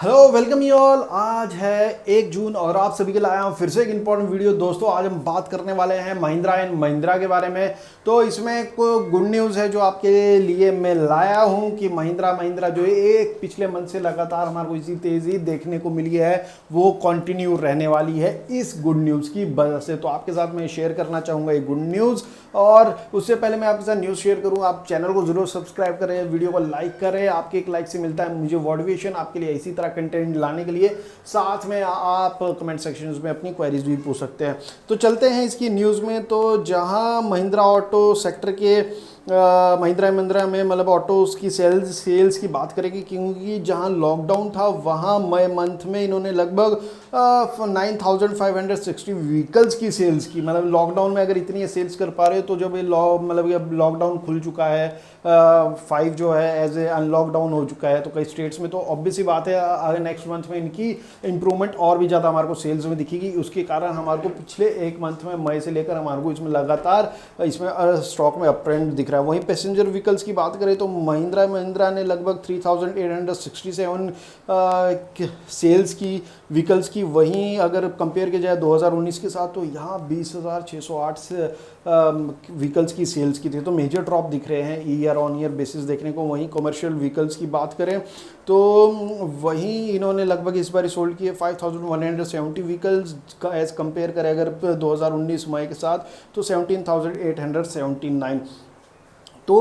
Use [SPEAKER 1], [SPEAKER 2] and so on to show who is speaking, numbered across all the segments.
[SPEAKER 1] Hello welcome you all. आज है 1 जून और आप सभी के लिए आया हूँ फिर से एक इंपॉर्टेंट वीडियो। दोस्तों आज हम बात करने वाले हैं महिंद्रा एंड महिंद्रा के बारे में। तो इसमें एक गुड न्यूज़ है जो आपके लिए मैं लाया हूँ कि महिंद्रा जो एक पिछले मंथ से लगातार हमारे को इसी तेज़ी देखने को मिली है वो कंटिन्यू रहने वाली है इस गुड न्यूज़ की वजह से। तो आपके साथ मैं शेयर करना चाहूँगा ये गुड न्यूज़। और उससे पहले मैं आपके साथ न्यूज़ शेयर करूँ, आप चैनल को जरूर सब्सक्राइब करें, वीडियो को लाइक करें। आपके एक लाइक से मिलता है मुझे मोटिवेशन आपके लिए इसी तरह कंटेंट लाने के लिए। साथ में आप कमेंट सेक्शन में अपनी क्वेरीज भी पूछ सकते हैं। तो चलते हैं इसकी न्यूज़ में। तो जहां महिंद्रा ऑटो सेक्टर के महिंद्रा में मतलब ऑटोज़ की सेल्स की बात करेंगे, क्योंकि जहां लॉकडाउन था वहां मई मंथ में इन्होंने लगभग 9,560 व्हीकल्स की सेल्स की। मतलब लॉकडाउन में अगर इतनी सेल्स कर पा रहे हो तो जब ये लॉकडाउन खुल चुका है, 5 जो है एज ए अनलॉकडाउन हो चुका है तो कई स्टेट्स में, तो ऑब्वियस ही बात है अगर नेक्स्ट मंथ में इनकी इंप्रूवमेंट और भी ज़्यादा हमारे को सेल्स में दिखेगी। उसके कारण हमारे को पिछले एक मंथ में मई से लेकर हमारे को इसमें लगातार इसमें स्टॉक में अप ट्रेंड दिख रहा है। वहीं पैसेंजर व्हीकल्स की बात करें तो महिंद्रा ने लगभग 3,867 सेल्स की व्हीकल्स की। वहीं अगर कंपेयर किया जाए 2019 के साथ तो यहाँ 20,608 से व्हीकल्स की सेल्स की थी। तो मेजर ड्रॉप दिख रहे हैं ईयर ऑन ईयर बेसिस देखने को। वहीं कमर्शियल व्हीकल्स की बात करें तो वहीं इन्होंने लगभग इस बार सोल्ड किए 5,170 व्हीकल्स का एज कंपेयर करें अगर 2019 मई के साथ तो 17,879। तो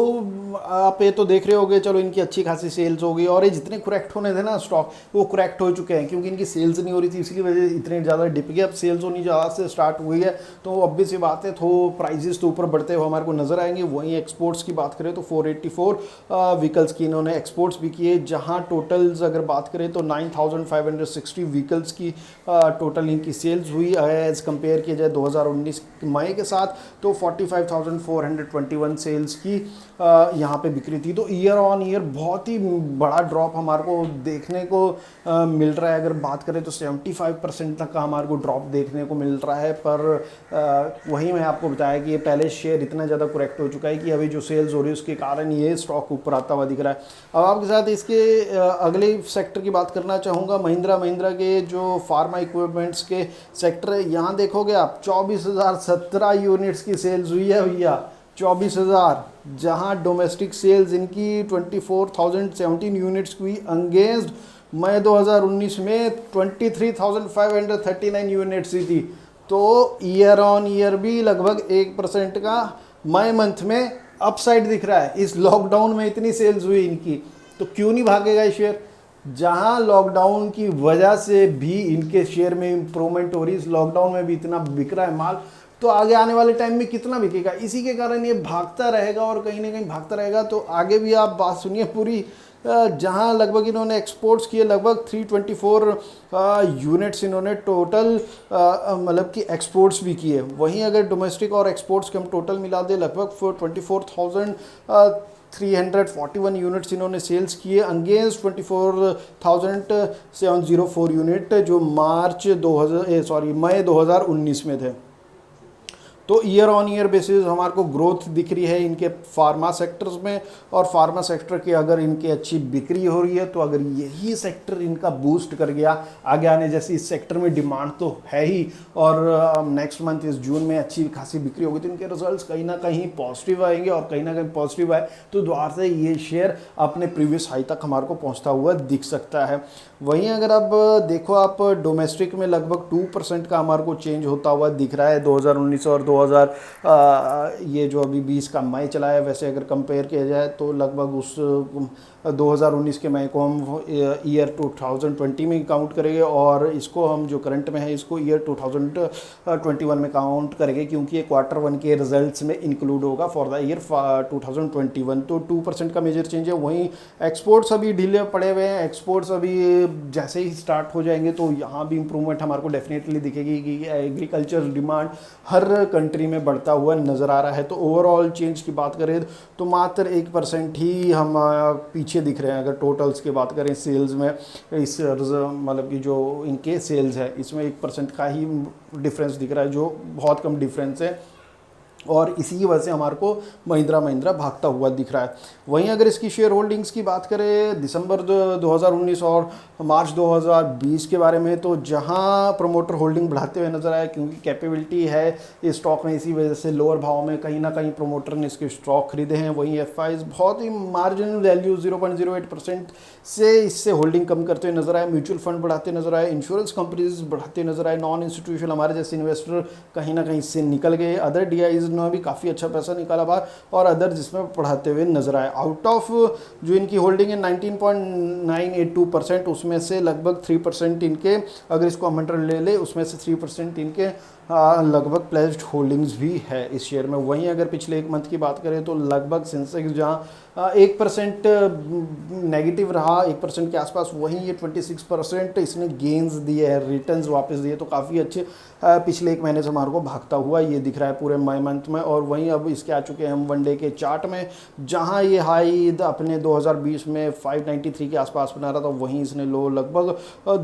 [SPEAKER 1] आप ये तो देख रहे होगे, चलो इनकी अच्छी खासी सेल्स हो गई और ये जितने करेक्ट होने थे ना स्टॉक वो करेक्ट हो चुके हैं, क्योंकि इनकी सेल्स नहीं हो रही थी इसलिए वजह इतने ज़्यादा डिप गए। अब सेल्स होनी ज़्यादा से स्टार्ट हुई है तो ऑब्वियस सी बात है तो प्राइजेस तो ऊपर बढ़ते हुए हमारे को नजर आएंगे। वहीं एक्सपोर्ट्स की बात करें तो 484 व्हीकल्स की इन्होंने एक्सपोर्ट्स भी किए। जहाँ टोटल्स अगर बात करें तो 9,560 व्हीकल्स की टोटल इनकी सेल्स हुई एज कंपेयर किया जाए 2019 मई के साथ तो 45,421 सेल्स की यहाँ पे बिक्री थी। तो ईयर ऑन ईयर बहुत ही बड़ा ड्रॉप हमारे को देखने को मिल रहा है। अगर बात करें तो 75% तक का हमारे को ड्रॉप देखने को मिल रहा है। पर वही मैं आपको बताया कि ये पहले शेयर इतना ज़्यादा करेक्ट हो चुका है कि अभी जो सेल्स हो रही है उसके कारण ये स्टॉक ऊपर आता हुआ दिख रहा है। अब आपके साथ इसके अगले सेक्टर की बात करना चाहूँगा। महिंद्रा के जो फार्मा इक्विपमेंट्स के सेक्टर है, यहाँ देखोगे आप 24,017 यूनिट्स की सेल्स हुई है भैया, 24,000। जहां डोमेस्टिक सेल्स इनकी 24,017 यूनिट्स हुई अगेंस्ट मई 2019 में 23,539 यूनिट्स ही थी। तो ईयर ऑन ईयर भी लगभग 1% का मई मंथ में अपसाइड दिख रहा है। इस लॉकडाउन में इतनी सेल्स हुई इनकी तो क्यों नहीं भागेगा ये शेयर। जहां लॉकडाउन की वजह से भी इनके शेयर में इंप्रूवमेंट हो रही, इस लॉकडाउन में भी इतना बिक रहा है माल, तो आगे आने वाले टाइम में कितना बिकेगा। इसी के कारण ये भागता रहेगा और कहीं ना कहीं भागता रहेगा। तो आगे भी आप बात सुनिए पूरी। जहां लगभग इन्होंने एक्सपोर्ट्स किए लगभग 324 यूनिट्स इन्होंने टोटल मतलब कि एक्सपोर्ट्स भी किए। वहीं अगर डोमेस्टिक और एक्सपोर्ट्स के हम टोटल मिला दें लगभग 24,341 यूनिट्स इन्होंने सेल्स किए अगेंस्ट 24,704 यूनिट जो मई 2019 में थे। तो ईयर ऑन ईयर बेसिस हमारे को ग्रोथ दिख रही है इनके फार्मा सेक्टर्स में। और फार्मा सेक्टर की अगर इनकी अच्छी बिक्री हो रही है तो अगर यही सेक्टर इनका बूस्ट कर गया आगे आने जैसे इस सेक्टर में डिमांड तो है ही, और नेक्स्ट मंथ इस जून में अच्छी खासी बिक्री होगी तो इनके रिजल्ट्स कहीं ना कहीं पॉजिटिव आएंगे। और कहीं ना कहीं पॉजिटिव आए तो द्वार से ये शेयर अपने प्रीवियस हाई तक हमारे को पहुँचता हुआ दिख सकता है। वहीं अगर अब देखो आप डोमेस्टिक में लगभग 2% का हमारे को चेंज होता हुआ दिख रहा है 2019 और 2000 ये जो अभी 20 का मई चला है। वैसे अगर कंपेयर किया जाए तो लगभग उस 2019 के मई को हम ईयर 2020 में काउंट करेंगे और इसको हम जो करंट में है इसको ईयर 2021 में काउंट करेंगे, क्योंकि ये Q1 के रिजल्ट्स में इंक्लूड होगा फॉर द ईयर 2021। तो 2% का मेजर चेंज है। वहीं एक्सपोर्ट्स अभी ढीले पड़े हुए हैं। एक्सपोर्ट्स अभी जैसे ही स्टार्ट हो जाएंगे तो यहाँ भी इंप्रूवमेंट हमारे को डेफिनेटली दिखेगी कि एग्रीकल्चर डिमांड हर कंट्री में बढ़ता हुआ नज़र आ रहा है। तो ओवरऑल चेंज की बात करें तो मात्र 1% ही हम पीछे दिख रहे हैं। अगर टोटल्स की बात करें सेल्स में, इस मतलब कि जो इनके सेल्स है इसमें 1% का ही डिफरेंस दिख रहा है, जो बहुत कम डिफरेंस है। और इसी की वजह से हमारे को महिंद्रा महिंद्रा भागता हुआ दिख रहा है। वहीं अगर इसकी शेयर होल्डिंग्स की बात करें दिसंबर 2019 और मार्च 2020 के बारे में, तो जहां प्रमोटर होल्डिंग बढ़ाते हुए नजर आए क्योंकि कैपेबिलिटी है इस स्टॉक में, इसी वजह से लोअर भाव में कहीं ना कहीं प्रमोटर ने इसके स्टॉक खरीदे हैं। वहीं एफआईज बहुत ही मार्जिनल वैल्यू 0.08% से इससे होल्डिंग कम करते हुए नजर आए, म्यूचुअल फंड बढ़ाते नजर आए, इंश्योरेंस कंपनीज बढ़ाते नजर आए, नॉन इंस्टीट्यूशनल हमारे जैसे इन्वेस्टर कहीं ना कहीं इससे निकल गए, अदर डीआईज ने भी काफ़ी अच्छा पैसा निकाला बाहर, और अदर जिसमें बढ़ाते हुए नजर आए। आउट ऑफ जो इनकी होल्डिंग है 19.982%, उसमें से लगभग 3% इनके, अगर इसको हम ले ले उसमें से 3% इनके लगभग प्लेज्ड होल्डिंग्स भी है इस शेयर में। वहीं अगर पिछले एक मंथ की बात करें तो लगभग सेंसेक्स जहाँ 1% नेगेटिव रहा, 1% के आसपास, वहीं ये 26% इसने गेंस दिए हैं, रिटर्न्स वापस दिए, तो काफ़ी अच्छे पिछले एक महीने से हमारे को भागता हुआ ये दिख रहा है पूरे मई मंथ में। और वहीं अब इसके आ चुके हैं हम वनडे के चार्ट में, जहां ये हाई अपने 2020 में 593 के आसपास बना रहा था, वहीं इसने लो लगभग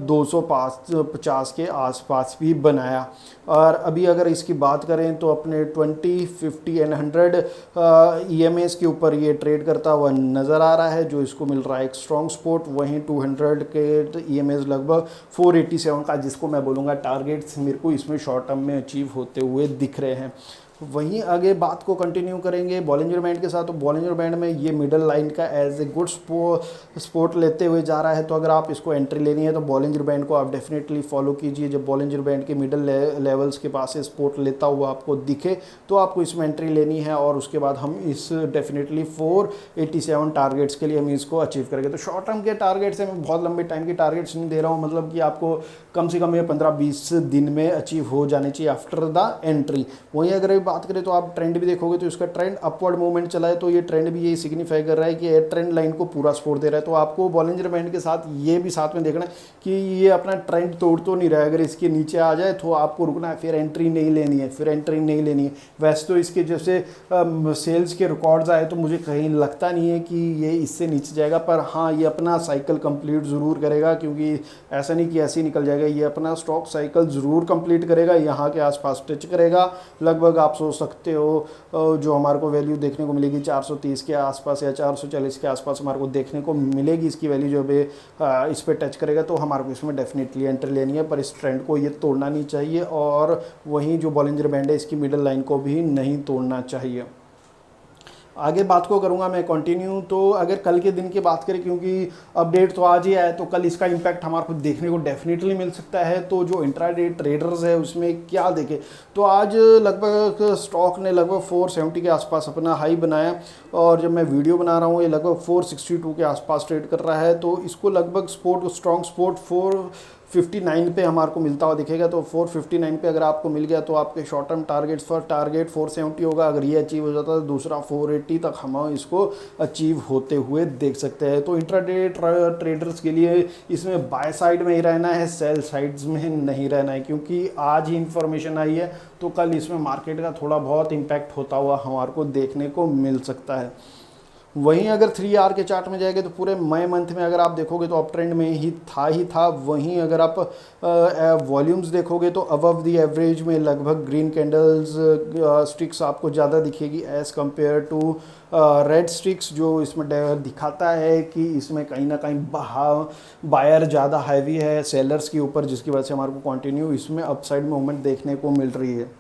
[SPEAKER 1] 250 के आसपास भी बनाया। और अभी अगर इसकी बात करें तो अपने 20, 50 एंड 100 EMAs के ऊपर ये ट्रेड करता हुआ नज़र आ रहा है, जो इसको मिल रहा है एक स्ट्रॉन्ग सपोर्ट। वहीं 200 के EMAs लगभग 487 का, जिसको मैं बोलूँगा टारगेट्स, मेरे को इसमें शॉर्ट टर्म में अचीव होते हुए दिख रहे हैं। वहीं आगे बात को कंटिन्यू करेंगे बॉलिंजर बैंड के साथ, तो बॉलिंजर बैंड में ये मिडल लाइन का एज ए गुड सपोर्ट लेते हुए जा रहा है। तो अगर आप इसको एंट्री लेनी है तो बॉलिंजर बैंड को आप डेफिनेटली फॉलो कीजिए। जब बॉलिंजर बैंड के मिडल लेवल्स के पास से सपोर्ट लेता हुआ आपको दिखे तो आपको इसमें एंट्री लेनी है, और उसके बाद हम इस डेफिनेटली 487 टारगेट्स के लिए हम इसको अचीव करेंगे। तो शॉर्ट टर्म के टारगेट्स हैं, मैं बहुत लंबे टाइम के टारगेट्स नहीं दे रहा हूँ, मतलब कि आपको कम से कम ये 15-20 दिन में अचीव हो जाने चाहिए आफ्टर द एंट्री। वहीं अगर बात करें तो आप ट्रेंड भी देखोगे तो इसका ट्रेंड अपवर्ड मूवमेंट चला है, तो ये ट्रेंड भी यही सिग्निफाई कर रहा है कि ट्रेंड लाइन को पूरा सपोर्ट दे रहा है। तो आपको बॉलिंजर बैंड के साथ ये भी साथ में देखना है कि ये अपना ट्रेंड तोड़ तो नहीं रहा है। अगर इसके नीचे आ जाए तो आपको रुकना है, फिर एंट्री नहीं लेनी है, फिर एंट्री नहीं लेनी है। वैसे तो इसके जैसे सेल्स के रिकॉर्ड्स आए तो मुझे कहीं लगता नहीं है कि ये इससे नीचे जाएगा, पर हाँ ये अपना साइकिल कंप्लीट ज़रूर करेगा, क्योंकि ऐसा नहीं कि ऐसे ही निकल जाएगा, ये अपना स्टॉक साइकिल ज़रूर कंप्लीट करेगा, यहाँ के आसपास टच करेगा। लगभग आप सोच सकते हो जो हमारे को वैल्यू देखने को मिलेगी 430 के आसपास या 440 के आसपास हमारे को देखने को मिलेगी इसकी वैल्यू। जो भी इस पर टच करेगा तो हमारे को इसमें डेफिनेटली एंट्री लेनी है, पर इस ट्रेंड को ये तोड़ना नहीं चाहिए, और वहीं जो बॉलिंजर बैंड है इसकी मिडल लाइन को भी नहीं तोड़ना चाहिए। आगे बात को करूंगा मैं कंटिन्यू। तो अगर कल के दिन की बात करें, क्योंकि अपडेट तो आज ही आया, तो कल इसका इम्पैक्ट हमारे को देखने को डेफिनेटली मिल सकता है। तो जो इंट्राडे ट्रेडर्स है उसमें क्या देखें, तो आज लगभग स्टॉक ने लगभग 470 के आसपास अपना हाई बनाया, और जब मैं वीडियो बना रहा हूँ ये लगभग 462 के आसपास ट्रेड कर रहा है। तो इसको लगभग स्ट्रॉन्ग सपोर्ट 459 पे हमारे को मिलता हुआ दिखेगा। तो 459 पे अगर आपको मिल गया तो आपके शॉर्ट टर्म टारगेट्स पर टारगेट 470 होगा। अगर ये अचीव हो जाता है तो दूसरा 480 तक हम इसको अचीव होते हुए देख सकते हैं। तो इंट्राडे ट्रेडर्स के लिए इसमें बाय साइड में ही रहना है, सेल साइड्स में नहीं रहना है, क्योंकि आज ही इंफॉर्मेशन आई है तो कल इसमें मार्केट का थोड़ा बहुत इम्पैक्ट होता हुआ हमारे को देखने को मिल सकता है। वहीं अगर 3 आवर के चार्ट में जाएंगे तो पूरे मई मंथ में अगर आप देखोगे तो अप ट्रेंड में ही था। वहीं अगर आप वॉल्यूम्स देखोगे तो अबव द एवरेज में लगभग ग्रीन कैंडल्स स्टिक्स आपको ज़्यादा दिखेगी as compare to red sticks, जो इसमें दिखाता है कि इसमें कहीं ना कहीं बायर ज़्यादा हैवी है सेलर्स के ऊपर, जिसकी वजह से हमारे को कंटिन्यू इसमें अपसाइड मूवमेंट देखने को मिल रही है।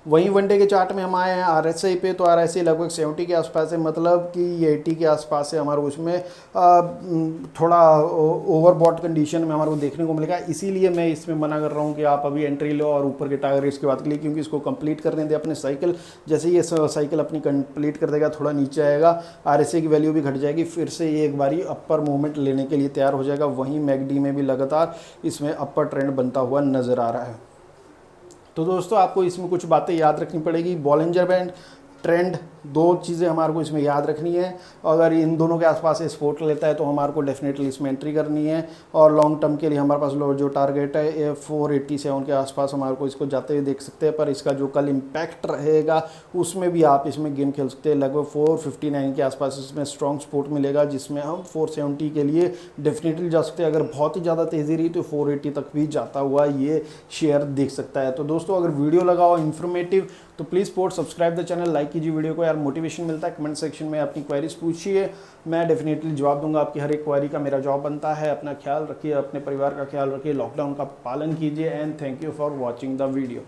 [SPEAKER 1] वहीं वनडे के चार्ट में हम आए हैं RSI पे, तो RSI लगभग 70 के आसपास है, मतलब कि 80 के आसपास है हमारे उसमें थोड़ा ओवरबॉट कंडीशन में हमारे को देखने को मिलेगा। इसीलिए मैं इसमें मना कर रहा हूँ कि आप अभी एंट्री लो और ऊपर के टारगेट्स की बात के लिए, क्योंकि इसको कंप्लीट करने दें अपने साइकिल। जैसे ये साइकिल अपनी कंप्लीट कर देगा थोड़ा नीचे आएगा, RSI की वैल्यू भी घट जाएगी, फिर से ये एक बारी अपर मूवमेंट लेने के लिए तैयार हो जाएगा। वहीं मैकडी में भी लगातार इसमें अपर ट्रेंड बनता हुआ नज़र आ रहा है। तो दोस्तों आपको इसमें कुछ बातें याद रखनी पड़ेगी। बॉलिंजर बैंड ट्रेंड दो चीज़ें हमारे को इसमें याद रखनी है। अगर इन दोनों के आसपास सपोर्ट लेता है तो हमारे को डेफिनेटली इसमें एंट्री करनी है, और लॉन्ग टर्म के लिए हमारे पास जो टारगेट है 487 के आसपास हमारे को इसको जाते हुए देख सकते हैं। पर इसका जो कल इम्पैक्ट रहेगा उसमें भी आप इसमें गेम खेल सकते हैं। लगभग 459 के आसपास इसमें स्ट्रॉन्ग सपोर्ट मिलेगा, जिसमें हम 470 के लिए डेफिनेटली जा सकते हैं। अगर बहुत ही ज़्यादा तेज़ी रही तो 480 तक भी जाता हुआ ये शेयर देख सकता है। तो दोस्तों अगर वीडियो लगा हो इन्फॉर्मेटिव तो please support subscribe the channel, like कीजिए वीडियो को यार, मोटिवेशन मिलता है। कमेंट सेक्शन में अपनी क्वेरीज पूछिए, मैं डेफिनेटली जवाब दूंगा। आपकी हर एक क्वेरी का मेरा जवाब बनता है। अपना ख्याल रखिए, अपने परिवार का ख्याल रखिए, लॉकडाउन का पालन कीजिए, and thank you for watching the video.